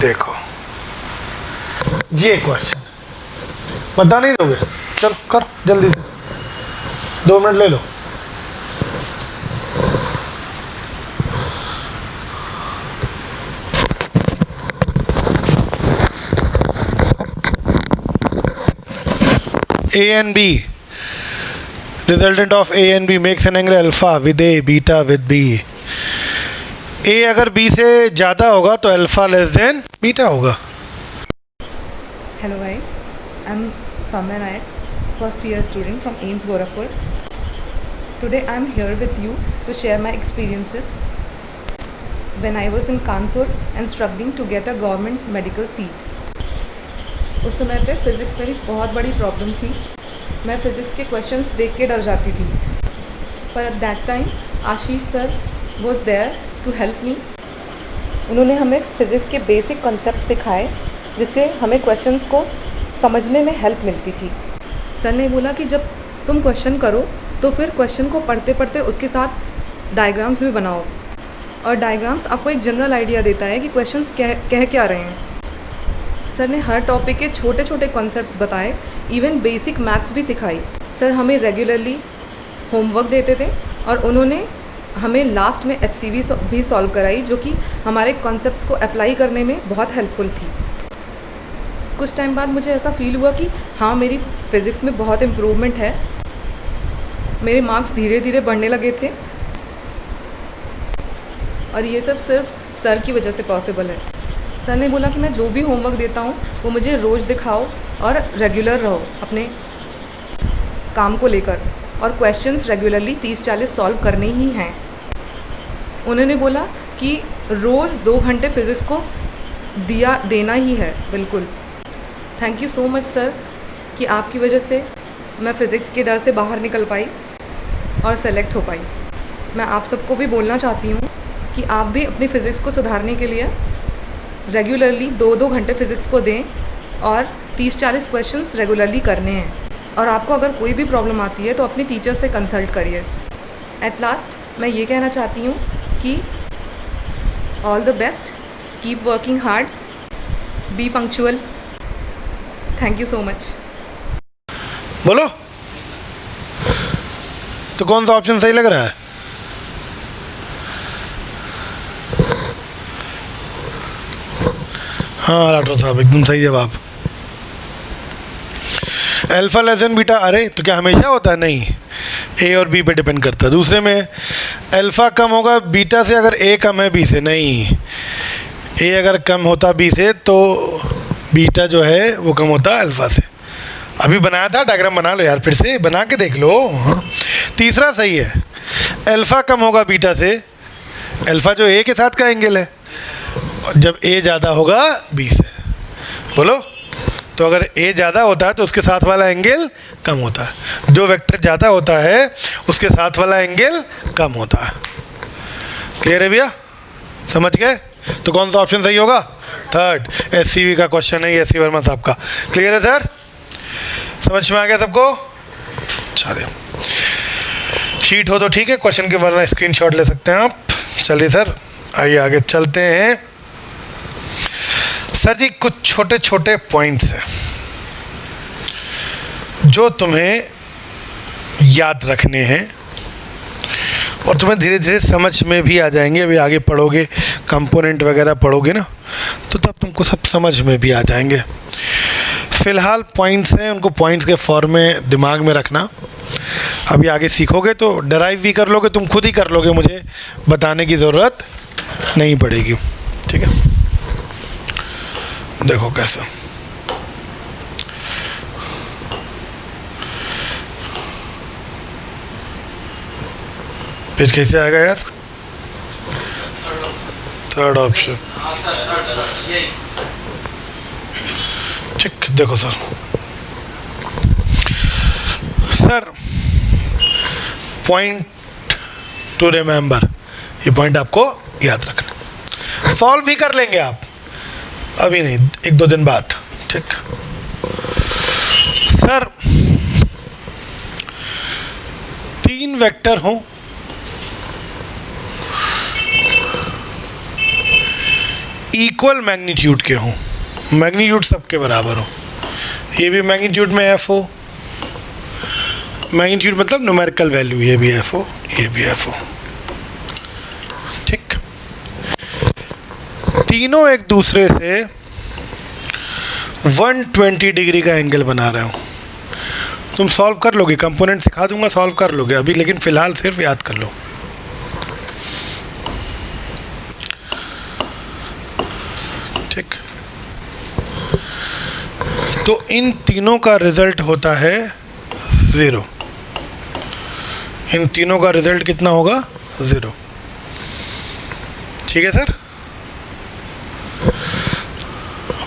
देखो ये क्वेश्चन बता नहीं दोगे, चलो कर जल्दी से, 2 मिनट ले लो। A and B, resultant of A and B makes an angle alpha with A, beta with B. A अगर B से ज़्यादा होगा तो अल्फा लेस देन बीटा होगा। Hello guys, I'm Soumya Nayak, first year student from AIMS Gorakhpur. Today I'm here with you to share my experiences when I was in Kanpur and struggling to get a government medical seat. उस समय पे physics मेरी बहुत बड़ी problem थी। मैं physics के questions देख के डर जाती थी, पर at that time Ashish sir was there to help me. उन्होंने हमें फ़िज़िक्स के बेसिक कॉन्सेप्ट सिखाए, जिससे हमें क्वेश्चंस को समझने में हेल्प मिलती थी। सर ने बोला कि जब तुम क्वेश्चन करो तो फिर क्वेश्चन को पढ़ते पढ़ते उसके साथ डायग्राम्स भी बनाओ, और डायग्राम्स आपको एक जनरल आइडिया देता है कि क्वेश्चंस कह क्या रहे हैं। सर ने हर टॉपिक के छोटे छोटे कॉन्सेप्ट्स बताए, इवन बेसिक मैथ्स भी सिखाई। सर हमें रेगुलरली होमवर्क देते थे और उन्होंने हमें लास्ट में HCV भी सॉल्व कराई, जो कि हमारे कॉन्सेप्ट्स को अप्लाई करने में बहुत हेल्पफुल थी। कुछ टाइम बाद मुझे ऐसा फील हुआ कि हाँ, मेरी फ़िज़िक्स में बहुत इम्प्रूवमेंट है। मेरे मार्क्स धीरे धीरे बढ़ने लगे थे, और ये सब सिर्फ सर की वजह से पॉसिबल है। सर ने बोला कि मैं जो भी होमवर्क देता हूँ वो मुझे रोज़ दिखाओ और रेगुलर रहो अपने काम को लेकर, और क्वेश्चंस रेगुलरली 30-40 सॉल्व करने ही हैं। उन्होंने बोला कि रोज़ 2 घंटे फ़िज़िक्स को देना ही है। बिल्कुल, thank you so much sir कि आपकी वजह से मैं फ़िज़िक्स के डर से बाहर निकल पाई और सेलेक्ट हो पाई। मैं आप सबको भी बोलना चाहती हूँ कि आप भी अपनी फ़िज़िक्स को सुधारने के लिए रेगुलरली 2-2 घंटे फ़िज़िक्स को दें और 30-40 क्वेश्चंस रेगुलरली करने हैं। और आपको अगर कोई भी प्रॉब्लम आती है तो अपने टीचर से कंसल्ट करिए। एट लास्ट मैं ये कहना चाहती हूँ कि all the best, keep working hard, B punctual. Thank you so much. बोलो तो कौन सा ऑप्शन सही लग रहा है? हाँ राठौर साहब, एकदम सही जवाब। अल्फा लेस देन बीटा, अरे तो क्या हमेशा होता है? नहीं, ए और बी पे डिपेंड करता है। दूसरे में अल्फा कम होगा बीटा से अगर ए कम है बी से, नहीं, ए अगर कम होता बी से तो बीटा जो है वो कम होता अल्फा से। अभी बनाया था, डायग्राम बना लो यार, फिर से बना के देख लो। हाँ, तीसरा सही है, अल्फा कम होगा बीटा से, अल्फा जो ए के साथ का एंगल है, जब ए ज़्यादा होगा बी से। बोलो, तो अगर ए ज़्यादा होता है तो उसके साथ वाला एंगल कम होता है, जो वेक्टर ज़्यादा होता है उसके साथ वाला एंगल कम होता है। क्लियर है भैया? समझ गए? तो कौन सा ऑप्शन सही होगा? थर्ड, SCV का क्वेश्चन है ये, SC वर्मा साहब का। क्लियर है सर? समझ में आ गया सबको? चलिए, शीट हो तो ठीक है, क्वेश्चन के वरना स्क्रीनशॉट ले सकते हैं आप। चलिए सर, आइए आगे चलते हैं। सर जी, कुछ छोटे छोटे पॉइंट्स हैं जो तुम्हें याद रखने हैं और तुम्हें धीरे धीरे समझ में भी आ जाएंगे। अभी आगे पढ़ोगे, कंपोनेंट वगैरह पढ़ोगे ना, तो तब तुमको सब समझ में भी आ जाएंगे। फ़िलहाल पॉइंट्स हैं, उनको पॉइंट्स के फॉर्म में दिमाग में रखना। अभी आगे सीखोगे तो डराइव भी कर लोगे, तुम खुद ही कर लोगे, मुझे बताने की ज़रूरत नहीं पड़ेगी। ठीक है, देखो कैसा। पेज कैसे आएगा यार? थर्ड ऑप्शन, ठीक। देखो सर, पॉइंट टू रिमेंबर, ये पॉइंट आपको याद रखना। सॉल्व भी कर लेंगे आप, अभी नहीं, 1-2 दिन बाद। ठीक सर, 3 वेक्टर हों, इक्वल मैग्नीट्यूड के हों, मैग्नीट्यूड सबके बराबर हो, ये भी मैग्नीट्यूड में एफ हो, मैग्नीट्यूड मतलब न्यूमेरिकल वैल्यू, ये भी एफ हो, ये भी एफ हो, ठीक। तीनों एक दूसरे से 120 डिग्री का एंगल बना रहे हो। तुम सॉल्व कर लोगे, कंपोनेंट सिखा दूंगा, सॉल्व कर लोगे अभी, लेकिन फिलहाल सिर्फ याद कर लो। ठीक, तो इन तीनों का रिजल्ट होता है 0। इन तीनों का रिजल्ट कितना होगा? 0। ठीक है सर।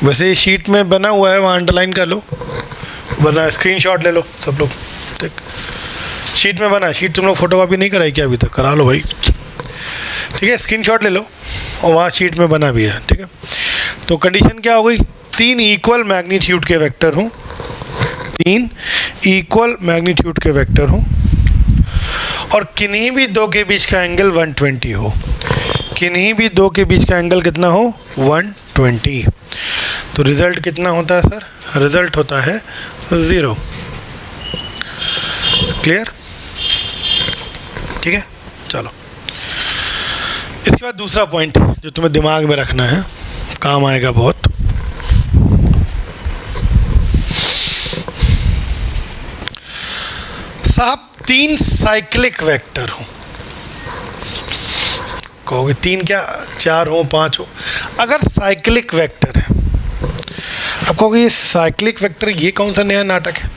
वैसे ये शीट में बना हुआ है, वहाँ अंडरलाइन कर लो, वरना स्क्रीनशॉट ले लो सब लोग। ठीक, शीट में बना है, शीट तुम लोग फोटोकॉपी नहीं कराई क्या अभी तक? करा लो भाई। ठीक है, स्क्रीनशॉट ले लो, और वहाँ शीट में बना भी है। ठीक है, तो कंडीशन क्या हो गई? 3 इक्वल मैग्नीट्यूड के वेक्टर हों, 3 इक्वल मैग्नीट्यूड के वेक्टर हों, और किन्हीं भी दो के बीच का एंगल 120 हो। किन्हीं भी दो के बीच का एंगल कितना हो? 120। तो रिज़ल्ट कितना होता है सर? रिज़ल्ट होता है 0। क्लियर? ठीक है, चलो। इसके बाद दूसरा पॉइंट जो तुम्हें दिमाग में रखना है, काम आएगा बहुत। साहब 3 साइक्लिक वेक्टर हो, कहोगे 3 क्या, 4 हो, 5 हो। अगर साइक्लिक वेक्टर है, अब कहोगे ये साइक्लिक वेक्टर, ये कौन सा नया नाटक है?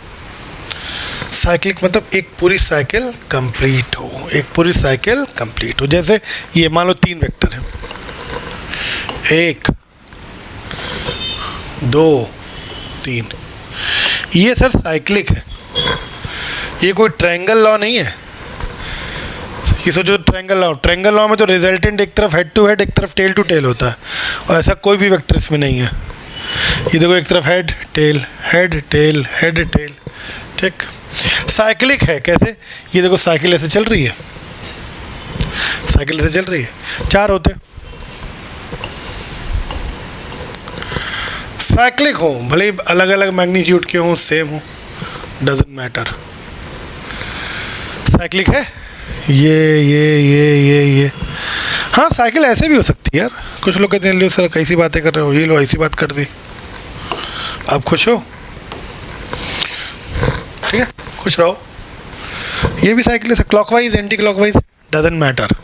साइक्लिक मतलब एक पूरी साइकिल कंप्लीट हो, एक पूरी साइकिल कंप्लीट हो। जैसे ये मान लो 3 वेक्टर हैं, 1 2 3, ये सर साइक्लिक है, ये कोई ट्रायंगल लॉ नहीं है। ये सोचो ट्रायंगल लॉ में तो रिजल्टेंट एक तरफ हेड टू हेड, एक तरफ टेल टू टेल होता है, और ऐसा कोई भी वेक्टर इसमें नहीं है। ये देखो एक तरफ head tail, head tail, head tail. ठीक, साइक्लिक है कैसे? ये देखो साइकिल ऐसे चल रही है, साइकिल ऐसे चल रही है, 4 होते। साइक्लिक हो, भले अलग अलग मैग्नीट्यूड के हों, सेम हो, डजंट मैटर। साइक्लिक है ये। हाँ, साइकिल ऐसे भी हो सकती है यार। कुछ लोग कहते हैं लो सर कैसी बातें कर रहे हो, ये लो ऐसी बात कर दी, आप खुश हो? ठीक है, खुश रहो। ये भी साइकिल है, clockwise anti clockwise doesn't matter.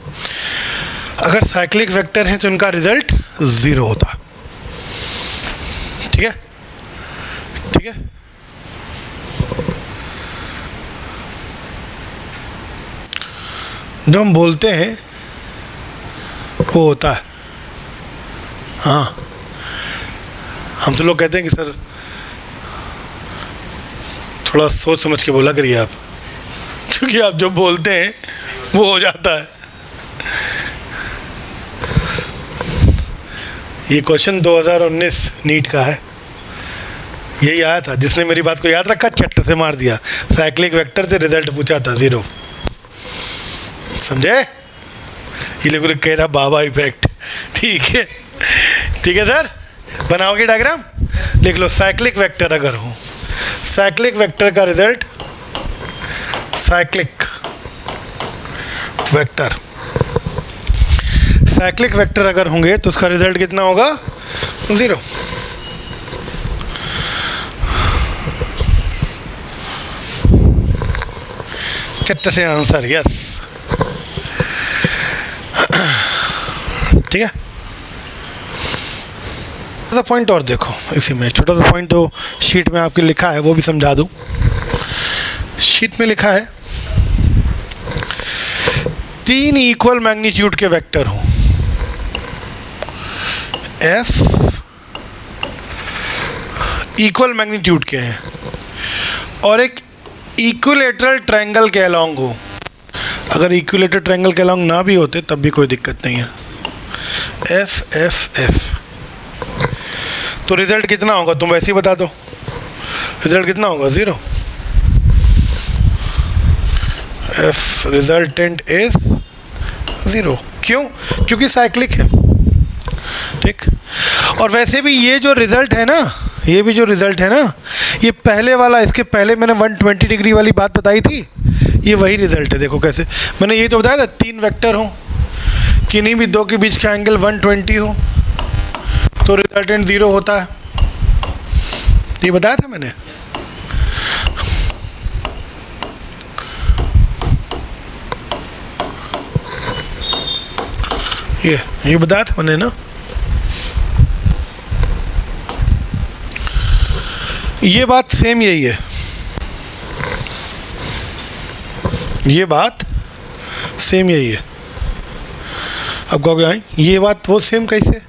अगर साइक्लिक वेक्टर है तो उनका रिजल्ट 0 होता। ठीक है, ठीक है। जो हम बोलते हैं वो होता है। हाँ, हम तो लोग कहते हैं कि सर थोड़ा सोच समझ के बोला करिए आप, क्योंकि आप जो बोलते हैं वो हो जाता है। ये क्वेश्चन 2019 नीट का है, यही आया था। जिसने मेरी बात को याद रखा चट्ट से मार दिया। साइक्लिक वेक्टर से रिजल्ट पूछा था 0, समझे? ये लोग कह रहा बाबा इफेक्ट। ठीक है, ठीक है सर, बनाओगे डायग्राम? लिख लो साइक्लिक वेक्टर अगर हो, साइक्लिक वेक्टर का result, cyclic vector, cyclic vector अगर होंगे तो उसका रिजल्ट कितना होगा? 0। चट्ट से आंसर, यस। ठीक है, छोटा सा पॉइंट और देखो, इसी में छोटा सा पॉइंट जो शीट में आपके लिखा है वो भी समझा दूं। शीट में लिखा है 3 इक्वल मैग्नीट्यूड के वेक्टर हो, F इक्वल मैग्नीट्यूड के हैं, और एक इक्विलेटरल ट्रायंगल के अलोंग हो। अगर इक्विलेटरल ट्रायंगल के अलोंग ना भी होते तब भी कोई दिक्कत नहीं है। F F F, तो रिजल्ट कितना होगा तुम वैसे ही बता दो। रिजल्ट कितना होगा? 0। F resultant is 0। क्यों? क्योंकि साइक्लिक है। ठीक, और वैसे भी ये जो रिज़ल्ट है ना, ये भी जो रिज़ल्ट है ना, ये पहले वाला, इसके पहले मैंने 120 डिग्री वाली बात बताई थी, ये वही रिज़ल्ट है। देखो कैसे, मैंने ये तो बताया था 3 वेक्टर हो, किन्हीं भी 2 के बीच का एंगल 120 हो तो रिजल्टेंट 0 होता है, ये बताया था मैंने। ये बताया था मैंने ना। ये बात सेम यही है, ये बात सेम यही है। अब कहोगे हाँ ये बात वो सेम कैसे,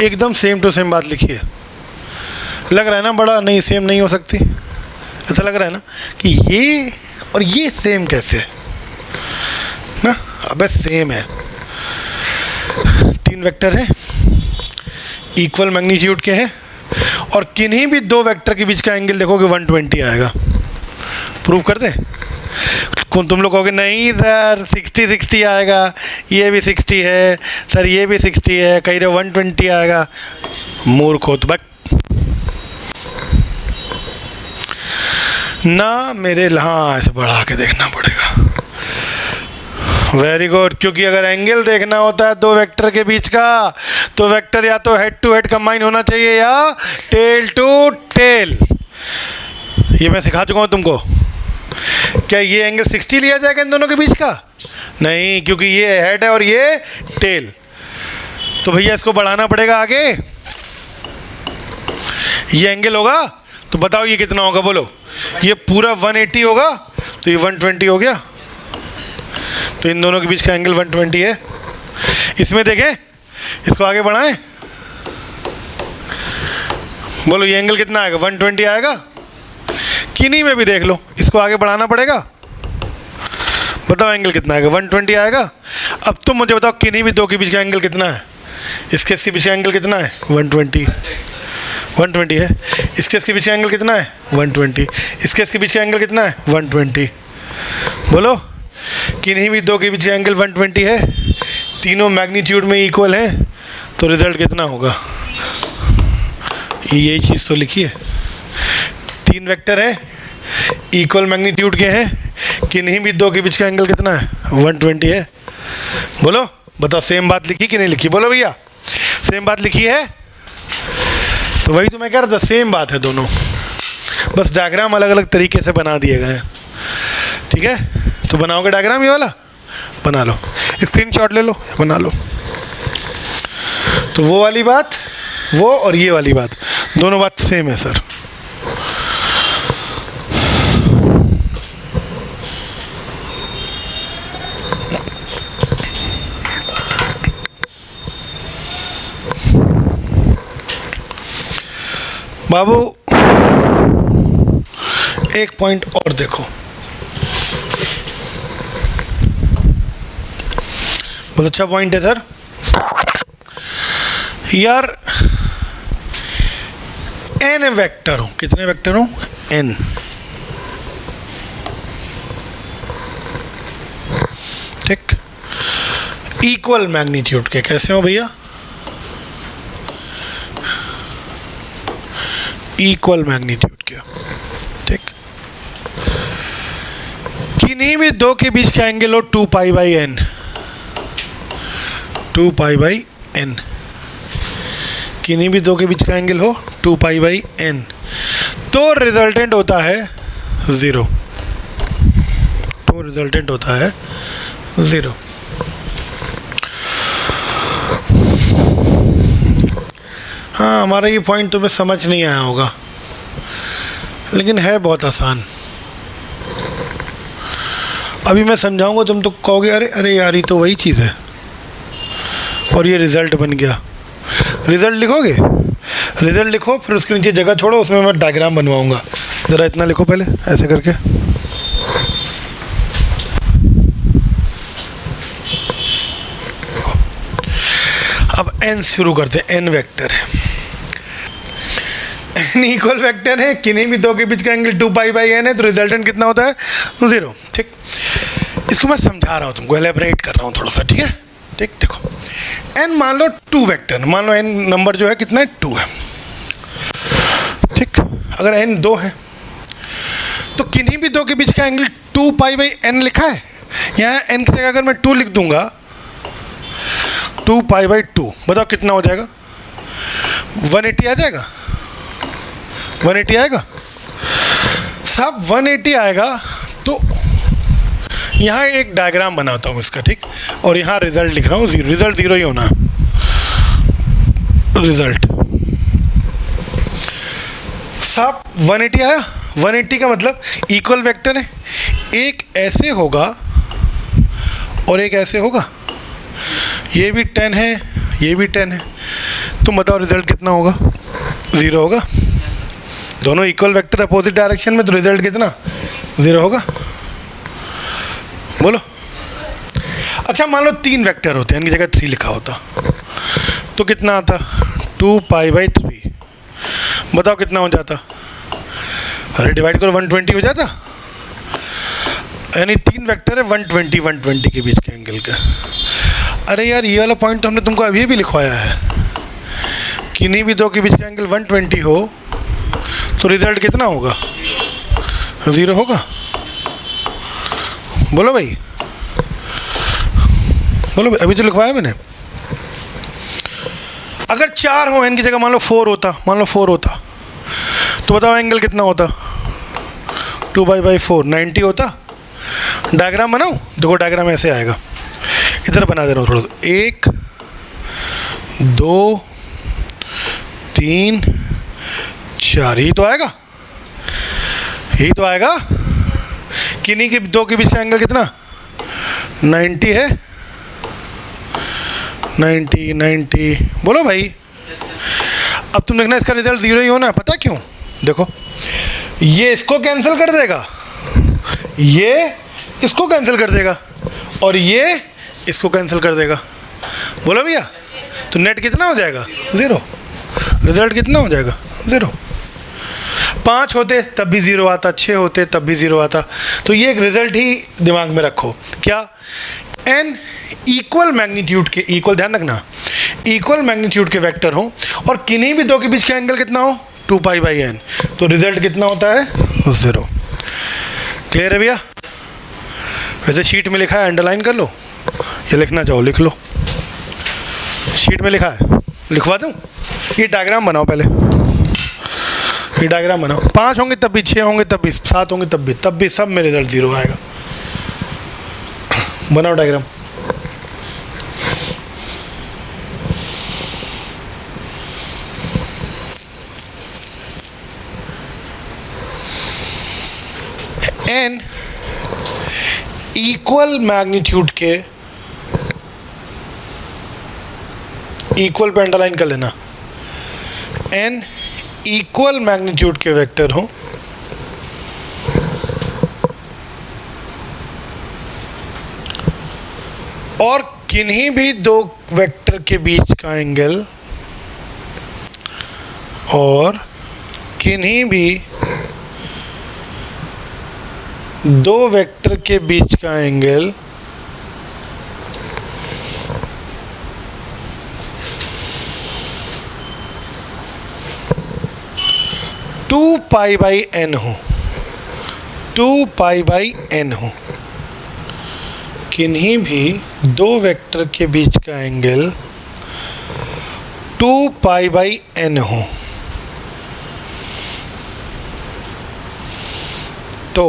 एकदम सेम टू सेम बात लिखी है। लग रहा है ना बड़ा, नहीं सेम नहीं हो सकती, ऐसा लग रहा है ना कि ये और ये सेम कैसे ना। अबे सेम है, 3 वेक्टर हैं, इक्वल मैग्नीट्यूड के हैं, और किन्हीं भी 2 वेक्टर के बीच का एंगल देखोगे 120 आएगा। प्रूव कर दें? तुम लोग कहोगे नहीं सर 60 आएगा, ये भी 60 है सर, ये भी 60 है, कह रहे 120 आएगा। मूर्ख हो तो बक ना मेरे, हाँ ऐसे बढ़ा के देखना पड़ेगा। वेरी गुड, क्योंकि अगर एंगल देखना होता है 2 वेक्टर के बीच का तो वेक्टर या तो हेड टू हेड कंबाइन होना चाहिए या टेल टू टेल। ये मैं सिखा चुका हूँ तुमको। क्या ये एंगल 60 लिया जाएगा इन दोनों के बीच का? नहीं, क्योंकि ये हेड है और ये टेल, तो भैया इसको बढ़ाना पड़ेगा आगे। ये एंगल होगा तो बताओ ये कितना होगा, बोलो। ये पूरा 180 होगा तो ये 120 हो गया, तो इन दोनों के बीच का एंगल 120 है। इसमें देखें, इसको आगे बढ़ाएं, बोलो ये एंगल कितना आएगा? 120 आएगा। किन्हीं में भी देख लो, इसको आगे बढ़ाना पड़ेगा, बताओ एंगल कितना आएगा? 120 आएगा। अब तुम मुझे बताओ किन्हीं भी 2 के बीच का एंगल कितना है? इसके बीच का एंगल कितना है? 120 है। इसके बीच का एंगल कितना है? 120। इसके बीच का एंगल कितना है? 120। बोलो, किन्हीं भी 2 के बीच का एंगल 120 है, तीनों मैग्नीट्यूड में इक्वल हैं, तो रिजल्ट कितना होगा? यही चीज़ तो लिखी है। 3 वेक्टर हैं, इक्वल मैग्नीट्यूड के हैं, किन्हीं भी 2 के बीच का एंगल कितना है? 120 है। बोलो, बताओ सेम बात लिखी कि नहीं लिखी? बोलो भैया, सेम बात लिखी है। तो वही तो मैं कह रहा था, सेम बात है दोनों, बस डायग्राम अलग अलग तरीके से बना दिए गए हैं। ठीक है, तो बनाओगे डायग्राम ये वाला? बना लो, स्क्रीनशॉट ले लो, बना लो। तो वो वाली बात, वो और ये वाली बात, दोनों बात सेम है सर। बाबू एक पॉइंट और देखो, बहुत अच्छा पॉइंट है सर। यार n वेक्टर हो, कितने वेक्टर हो? n। ठीक, इक्वल मैग्नीट्यूड के कैसे हो भैया? इक्वल मैग्नीट्यूड के, ठीक। किन्हीं भी 2 के बीच का एंगल हो 2 पाई by n, 2 pi by n। किन्हीं भी 2 के बीच का एंगल हो 2 पाई बाई n, तो रिजल्टेंट होता है 0, तो रिजल्टेंट होता है 0। हाँ, हमारा ये पॉइंट तुम्हें समझ नहीं आया होगा, लेकिन है बहुत आसान। अभी मैं समझाऊंगा, तुम तो कहोगे अरे अरे यार ये तो वही चीज़ है, और ये रिज़ल्ट बन गया। रिज़ल्ट लिखोगे? रिज़ल्ट लिखो, फिर उसके नीचे जगह छोड़ो, उसमें मैं डायग्राम बनवाऊंगा। ज़रा इतना लिखो पहले, ऐसे करके। अब n शुरू करते हैं। n वेक्टर है, n इक्वल वेक्टर है, किन्हीं भी 2 के बीच का एंगल 2 पाई बाई n है, तो रिजल्टेंट कितना होता है? 0। ठीक, इसको मैं समझा रहा हूँ तुमको, एलेबरेट कर रहा हूँ थोड़ा सा, ठीक है? ठीक, देखो n मान लो 2 वेक्टर, मान लो n नंबर जो है कितना है 2 है, ठीक। अगर n 2 है तो किन्हीं भी दो के बीच का एंगल 2 पाई बाई n लिखा है। यहाँ n की जगह अगर मैं 2 लिख दूंगा 2 पाई बाई 2, बताओ कितना हो जाएगा? 180 आ जाएगा, 180 आएगा साहब, 180 आएगा। तो यहाँ एक डायग्राम बनाता हूँ इसका, ठीक, और यहाँ रिजल्ट लिख रहा हूँ 0, रिजल्ट 0 ही होना है, रिजल्ट साहब 180 आया। 180 का मतलब इक्वल वेक्टर है, एक ऐसे होगा और एक ऐसे होगा, ये भी 10 है, ये भी 10 है, तुम बताओ रिजल्ट कितना होगा? 0 होगा। दोनों इक्वल वेक्टर अपोजिट डायरेक्शन में, तो रिजल्ट कितना? 0 होगा। बोलो। अच्छा मान लो 3 वेक्टर होते हैं, इनकी जगह 3 लिखा होता तो कितना आता? 2 पाई बाई 3, बताओ कितना हो जाता? अरे डिवाइड करो, 120 हो जाता। यानी 3 वेक्टर है 120 120 के बीच के एंगल का। अरे यार ये वाला पॉइंट तो हमने तुमको अभी भी लिखवाया है, किन्हीं भी दो के बीच का एंगल 120 हो तो रिजल्ट कितना होगा? 0 होगा। बोलो भाई, बोलो भाई, अभी तो लिखवाया मैंने। अगर 4 हो, इनकी जगह मान लो 4 होता, मान लो 4 होता, तो बताओ एंगल कितना होता? 2 बाई 4, 90 होता। डायग्राम बनाओ, देखो डायग्राम ऐसे आएगा, इधर बना दे रहा हूँ थोड़ा सा, 1 2 3 4, यही तो आएगा, यही तो आएगा। किन्हीं के दो के बीच का एंगल कितना? 90 है, 90 90। बोलो भाई। अब तुम देखना इसका रिजल्ट 0 ही होना है, पता क्यों? देखो ये इसको कैंसिल कर देगा, ये इसको कैंसिल कर देगा, और ये इसको कैंसिल कर देगा। बोलो भैया, तो नेट कितना हो जाएगा? 0। रिजल्ट कितना हो जाएगा? 0। 5 होते तब भी 0 आता, 6 होते तब भी 0 आता। तो ये एक रिजल्ट ही दिमाग में रखो, क्या? n इक्वल मैग्नीट्यूड के, इक्वल ध्यान रखना, इक्वल मैग्नीट्यूड के वेक्टर हो और किन्हीं भी दो के बीच का एंगल कितना हो? 2 पाई बाई n, तो रिजल्ट कितना होता है? 0। क्लियर है भैया? वैसे शीट में लिखा है, अंडरलाइन कर लो, ये लिखना चाहो लिख लो, शीट में लिखा है, लिखवा दूँ? ये डायग्राम बनाओ पहले, ये डायग्राम बनाओ। 5 होंगे तब भी, 6 होंगे तब भी, 7 होंगे तब भी सब में रिजल्ट 0 आएगा। बनाओ डायग्राम। n इक्वल मैग्नीट्यूड के, इक्वल पे अंडरलाइन कर लेना, n इक्वल मैग्नीट्यूड के वेक्टर हो और किन्हीं भी दो वेक्टर के बीच का एंगल, और किन्हीं भी दो वेक्टर के बीच का angle two pi by n हो, 2 पाई बाई n हो। किन्हीं भी दो वेक्टर के बीच का एंगल 2 पाई बाई n हो तो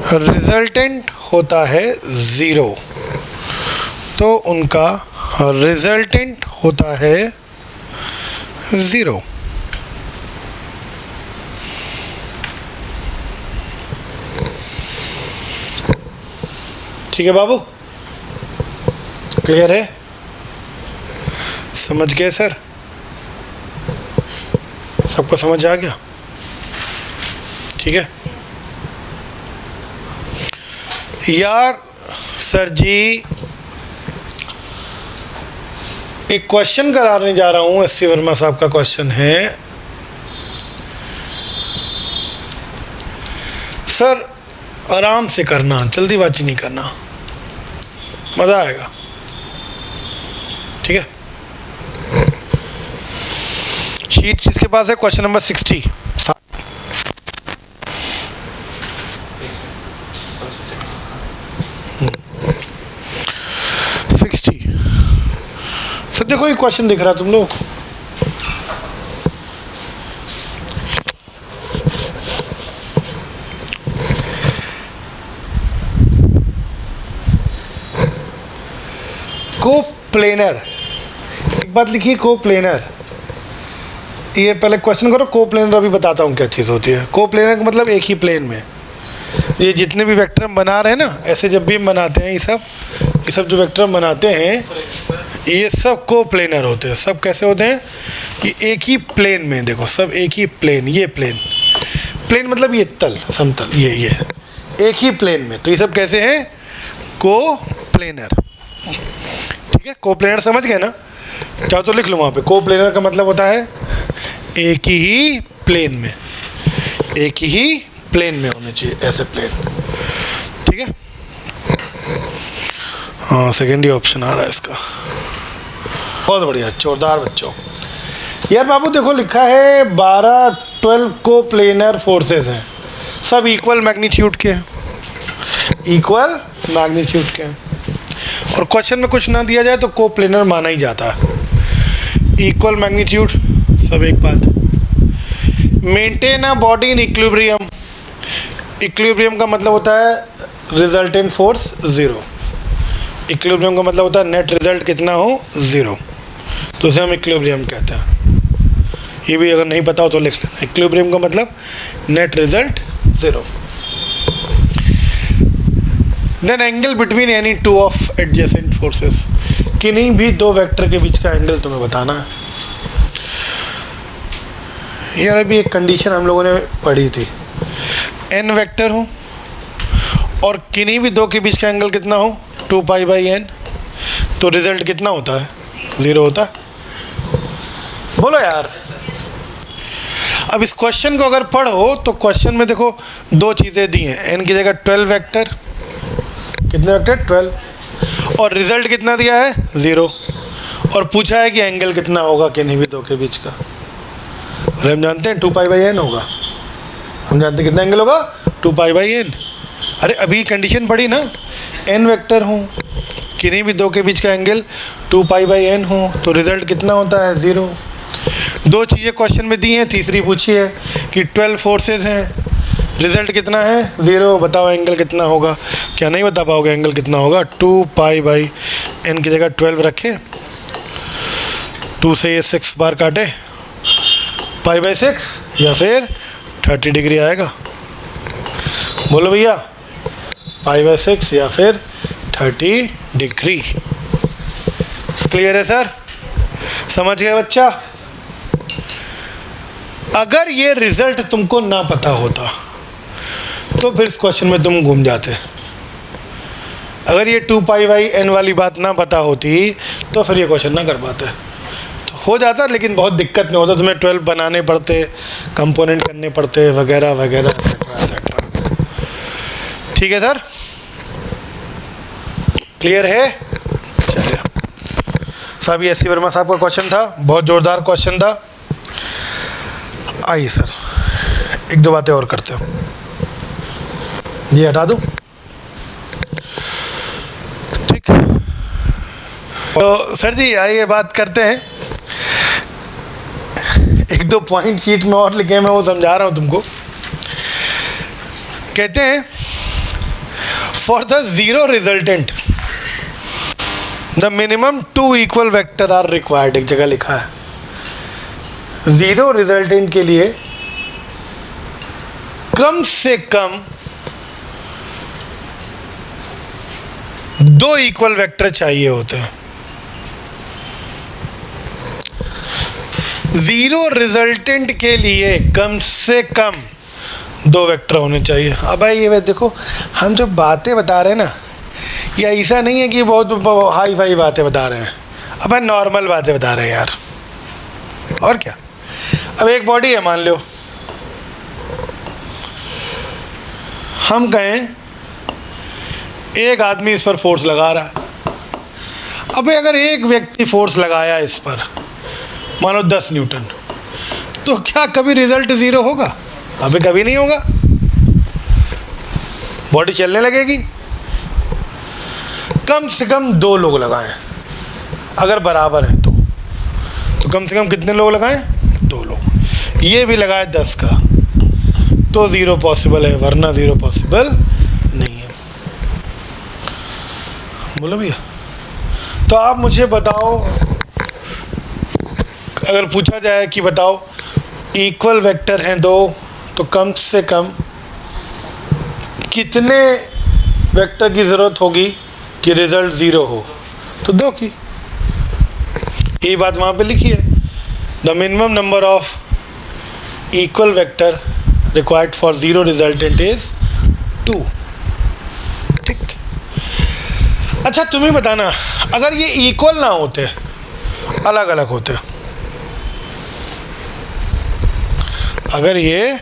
रिजल्टेंट होता है 0, तो उनका रिजल्टेंट होता है 0। ठीक है बाबू, क्लियर है? समझ गए सर? सबको समझ आ गया? ठीक है यार। सर जी एक क्वेश्चन कराने जा रहा हूँ, एस.सी. वर्मा साहब का क्वेश्चन है। सर आराम से करना, जल्दीबाजी नहीं करना, मज़ा आएगा। ठीक है, शीट जिसके पास है क्वेश्चन नंबर 60। 60 सर देखो ये क्वेश्चन दिख रहा है तुम लोग, कोप्लेनर। एक बात लिखिए, कोप्लेनर। ये पहले क्वेश्चन करो, कोप्लेनर अभी बताता हूँ क्या चीज़ होती है। कोप्लेनर का मतलब एक ही प्लेन में। ये जितने भी वेक्टर हम बना रहे हैं ना, ऐसे जब भी हम बनाते हैं, ये सब जो वेक्टर हम बनाते हैं ये सब कोप्लेनर होते हैं। सब कैसे होते हैं कि एक ही प्लेन में, देखो सब एक ही प्लेन, ये प्लेन मतलब ये तल, समतल, ये एक ही प्लेन में। तो ये सब कैसे हैं? कोप्लेनर। ठीक है, कोप्लेनर समझ गए ना? चाहो तो लिख लो वहाँ पे। कोप्लेनर का मतलब होता है एक ही प्लेन में, एक ही प्लेन में होने चाहिए, ऐसे प्लेन। ठीक है, हाँ सेकेंड ही ऑप्शन आ रहा है इसका। बहुत बढ़िया, जोरदार बच्चों। यार बाबू देखो लिखा है 12 कोप्लेनर फोर्सेस हैं, सब इक्वल मैग्नीट्यूड के हैं, इक्वल मैग्नीट्यूड के हैं। और क्वेश्चन में कुछ ना दिया जाए तो कोप्लेनर माना ही जाता है। इक्वल मैग्नीट्यूड, सब एक बात। Maintain a body in equilibrium. Equilibrium का मतलब होता है रिजल्टेंट फोर्स 0। इक्विलिब्रियम का मतलब होता है नेट रिजल्ट कितना हो, 0। तो उसे हम इक्विलिब्रियम कहते हैं। ये भी अगर नहीं पता हो तो लिख लेना। इक्विलिब्रियम का मतलब net result 0। Then angle between any two of adjacent forces. किन्हीं भी दो वेक्टर के बीच का एंगल तुम्हें बताना है। यार अभी एक कंडीशन हम लोगों ने पढ़ी थी, n वेक्टर हो और किन्हीं भी दो के बीच का एंगल कितना हो, 2π/n, तो रिजल्ट कितना होता है, 0 होता है। बोलो यार। अब इस क्वेश्चन को अगर पढ़ो तो क्वेश्चन में देखो दो चीज़ें दी हैं, n की जगह 12 वेक्टर, कितने वेक्टर, 12, और रिजल्ट कितना दिया है, 0, और पूछा है कि एंगल कितना होगा किन्हीं भी दो के बीच का। और हम जानते हैं 2π/n होगा, हम जानते हैं कितना एंगल होगा, 2π/n। अरे अभी कंडीशन पड़ी ना, n वेक्टर हो, किन्हीं भी दो के बीच का एंगल 2π/n हो, तो रिजल्ट कितना होता है, 0। दो चीज़ें क्वेश्चन में दी हैं, तीसरी पूछी है कि 12 फोर्सेस हैं, रिजल्ट कितना है, 0। बताओ एंगल कितना होगा। क्या नहीं बता पाओगे एंगल कितना होगा? 2π/n की जगह 12 रखे, 2 से ये 6 बार काटे, π/6 या फिर 30 डिग्री आएगा। बोलो भैया, π/6 या फिर 30 डिग्री। क्लियर है सर? समझ गए बच्चा? अगर ये रिजल्ट तुमको ना पता होता तो फिर इस क्वेश्चन में तुम घूम जाते। अगर ये 2π/n वाली बात ना पता होती तो फिर ये क्वेश्चन ना कर पाते। तो हो जाता लेकिन बहुत दिक्कत नहीं होता, तुम्हें 12 बनाने पड़ते, कंपोनेंट करने पड़ते वगैरह वगैरह एक्सेट्रा। ठीक है सर? क्लियर है? चलिए, सब ये एस.सी. वर्मा साहब का क्वेश्चन था, बहुत ज़ोरदार क्वेश्चन था। आइए सर एक दो बातें और करते हो, ये हटा दूँ, ठीक। तो सर जी आइए बात करते हैं, एक दो पॉइंट शीट में और लिखे, मैं वो समझा रहा हूँ तुमको। कहते हैं for the 0 resultant the minimum 2 equal vector are required. एक जगह लिखा है 0 रिजल्टेंट के लिए कम से कम 2 इक्वल वेक्टर चाहिए होते हैं। 0 रिजल्टेंट के लिए कम से कम 2 वेक्टर होने चाहिए। अब भाई ये देखो, हम जो बातें बता रहे हैं ना, ये ऐसा नहीं है कि बहुत हाई फाई बातें बता रहे हैं, अब भाई नॉर्मल बातें बता रहे हैं यार। और क्या, अब एक बॉडी है मान लो, हम कहें एक आदमी इस पर फोर्स लगा रहा है, अबे अगर एक व्यक्ति फोर्स लगाया इस पर, मानो 10 न्यूटन, तो क्या कभी रिजल्ट 0 होगा? अबे कभी नहीं होगा, बॉडी चलने लगेगी। कम से कम 2 लोग लगाएं, अगर बराबर हैं तो कम से कम कितने लोग लगाएं? 2 लोग। ये भी लगाए 10 का, तो 0 पॉसिबल है, वरना 0 पॉसिबल नहीं है। बोलो भैया। तो आप मुझे बताओ, अगर पूछा जाए कि बताओ इक्वल वेक्टर हैं 2, तो कम से कम कितने वेक्टर की ज़रूरत होगी कि रिजल्ट 0 हो? तो 2 की। ये बात वहाँ पे लिखी है, the minimum number of equal vector required for 0 resultant is 2। ठीक। अच्छा तुम्हें बताना, अगर ये इक्वल ना होते, अलग अलग होते, अगर ये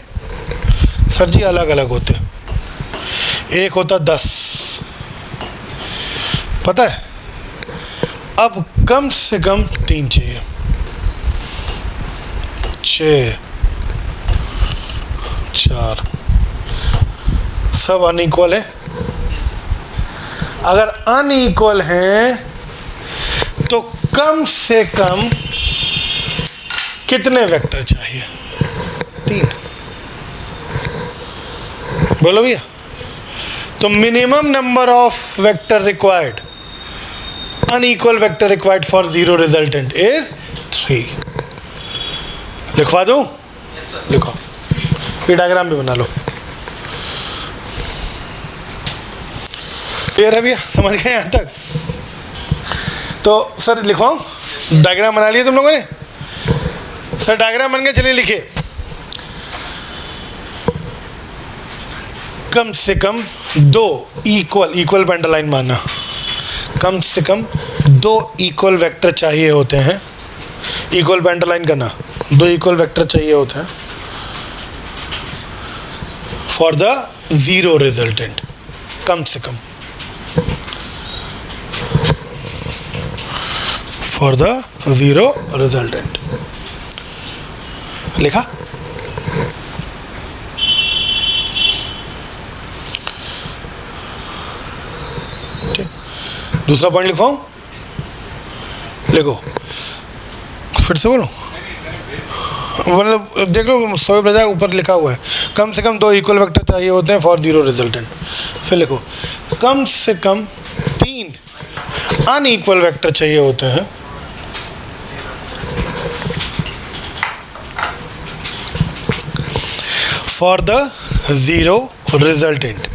सर जी अलग अलग होते, एक होता 10, पता है, अब कम से कम 3 चाहिए, 6, 4, सब अनइक्वल है। अगर अनइक्वल हैं तो कम से कम कितने वेक्टर चाहिए? 3। बोलो भैया। तो minimum number of vector required, unequal vector required for 0 resultant is 3। लिखवा दूं? लिखो, ये डायग्राम भी बना लो। क्लियर है भैया? समझ गए यहाँ तक? तो सर लिखवाऊं? डायग्राम बना लिया तुम लोगों ने? सर डायग्राम बन गया, चलिए लिखिए। कम से कम 2 इक्वल पे अंडरलाइन मारना, कम से कम 2 इक्वल वेक्टर चाहिए होते हैं। इक्वल पे अंडरलाइन करना, 2 इक्वल वेक्टर चाहिए होते हैं फॉर द 0 रिजल्टेंट। कम से कम फॉर द 0 रिजल्टेंट। लिखा? ठीक। दूसरा पॉइंट लिखवाऊं? लिखो, फिर से बोलो, मतलब देख लो, 100 बजाय ऊपर लिखा हुआ है कम से कम 2 इक्वल वेक्टर चाहिए होते हैं फॉर 0 रिजल्टेंट। फिर लिखो, कम से कम 3 अनइक्वल वेक्टर चाहिए होते हैं फॉर द 0 रिजल्टेंट।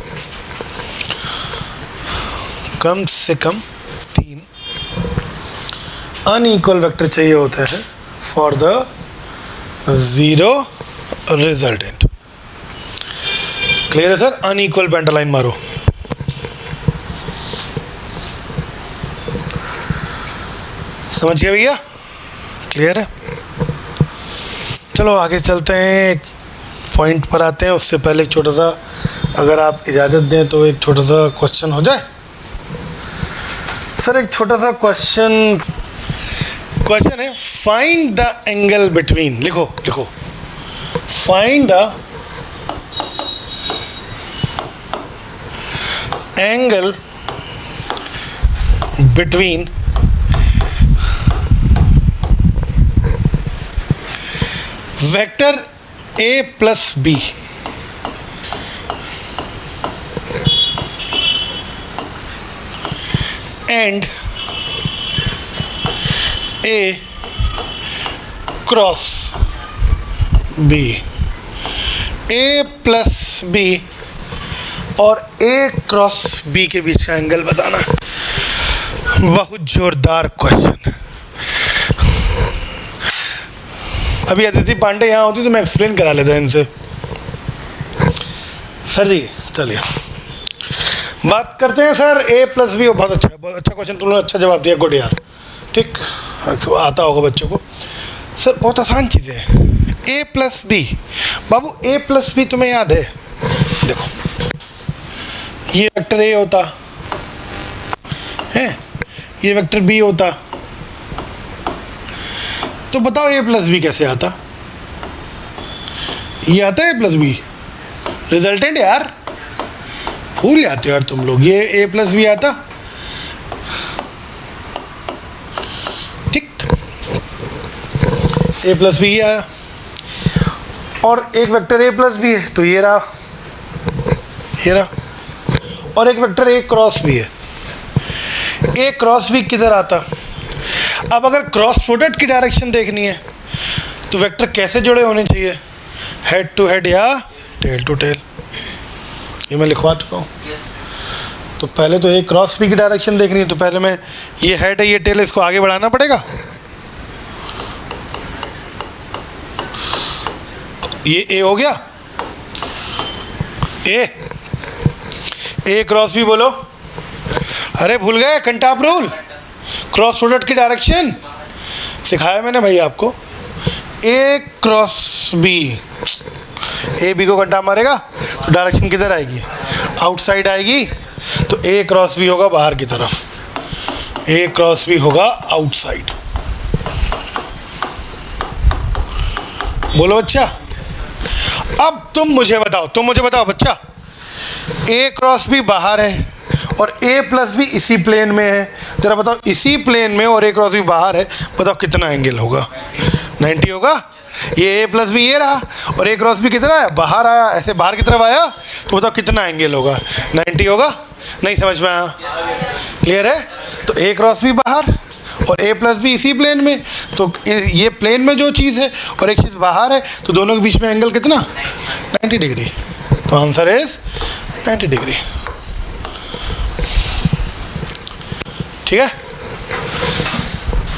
कम से कम 3 अनइक्वल वेक्टर चाहिए होते हैं फॉर द 0 रिजल्टेंट। क्लियर है सर? अनइक्वल पे अंडरलाइन मारो। समझ गया भैया? क्लियर है? चलो आगे चलते हैं, एक पॉइंट पर आते हैं। उससे पहले एक छोटा सा, अगर आप इजाज़त दें तो एक छोटा सा क्वेश्चन हो जाए। सर एक छोटा सा क्वेश्चन है, फाइंड द एंगल बिटवीन, लिखो लिखो, find the angle between vector a plus b and a cross b। a plus b और a क्रॉस b के बीच का एंगल बताना। बहुत जोरदार क्वेश्चन। अभी अदिति पांडे यहाँ होती तो मैं एक्सप्लेन करा लेता इनसे। सर जी चलिए बात करते हैं सर। a प्लस बी, बहुत अच्छा क्वेश्चन, तुम लोगों ने अच्छा जवाब दिया, गुड यार। ठीक, आता होगा बच्चों को। सर बहुत आसान चीज़ें हैं। a प्लस बी, बाबू a प्लस बी तुम्हें याद है? देखो ये वेक्टर a होता है, ये वेक्टर बी होता, तो बताओ ए प्लस बी कैसे आता? ये आता है ए प्लस बी रिजल्टेंट यार, भूल जाते हो यार तुम लोग। ये ए प्लस बी आता, ठीक, ए प्लस बी आया। और एक वेक्टर ए प्लस बी है तो ये रहा, ये रहा। और एक वेक्टर ए क्रॉस बी है, ए क्रॉस बी किधर आता? अब अगर क्रॉस प्रोडक्ट की डायरेक्शन देखनी है तो वेक्टर कैसे जुड़े होने चाहिए? हेड टू हेड या टेल टू टेल। ये मैं लिखवा चुका हूँ। तो पहले तो ए क्रॉस बी की डायरेक्शन देखनी है, तो पहले मैं ये हेड है ये टेल, इसको आगे बढ़ाना पड़ेगा। ये ए हो गया, ए क्रॉस बी बोलो। अरे भूल गए कंटाप रूल, क्रॉस प्रोडक्ट की डायरेक्शन सिखाया मैंने भाई आपको। ए क्रॉस बी, ए बी को कंटाप मारेगा तो डायरेक्शन किधर आएगी? आउटसाइड आएगी, तो ए क्रॉस बी होगा बाहर की तरफ, ए क्रॉस बी होगा आउटसाइड। बोलो बच्चा। अब तुम मुझे बताओ बच्चा, ए क्रॉस बी बाहर है और ए प्लस बी इसी प्लेन में है। जरा बताओ, इसी प्लेन में और ए क्रॉस बी बाहर है, बताओ कितना एंगल होगा? 90 होगा। ये ए प्लस बी ये रहा और ए क्रॉस बी कितना है? बाहर आया, ऐसे बाहर की तरफ आया, तो बताओ कितना एंगल होगा? 90 होगा। नहीं समझ में आया? क्लियर है? तो ए क्रॉस बी बाहर और ए प्लस बी इसी प्लेन में, तो ये प्लेन में जो चीज़ है और एक चीज़ बाहर है, तो दोनों के बीच में एंगल कितना? 90 डिग्री। तो आंसर इज 90 डिग्री। ठीक है?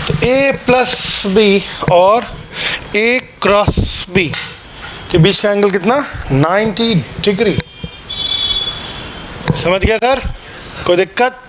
तो ए प्लस बी और ए क्रॉस बी के बीच का एंगल कितना? 90 डिग्री। समझ गया सर? कोई दिक्कत?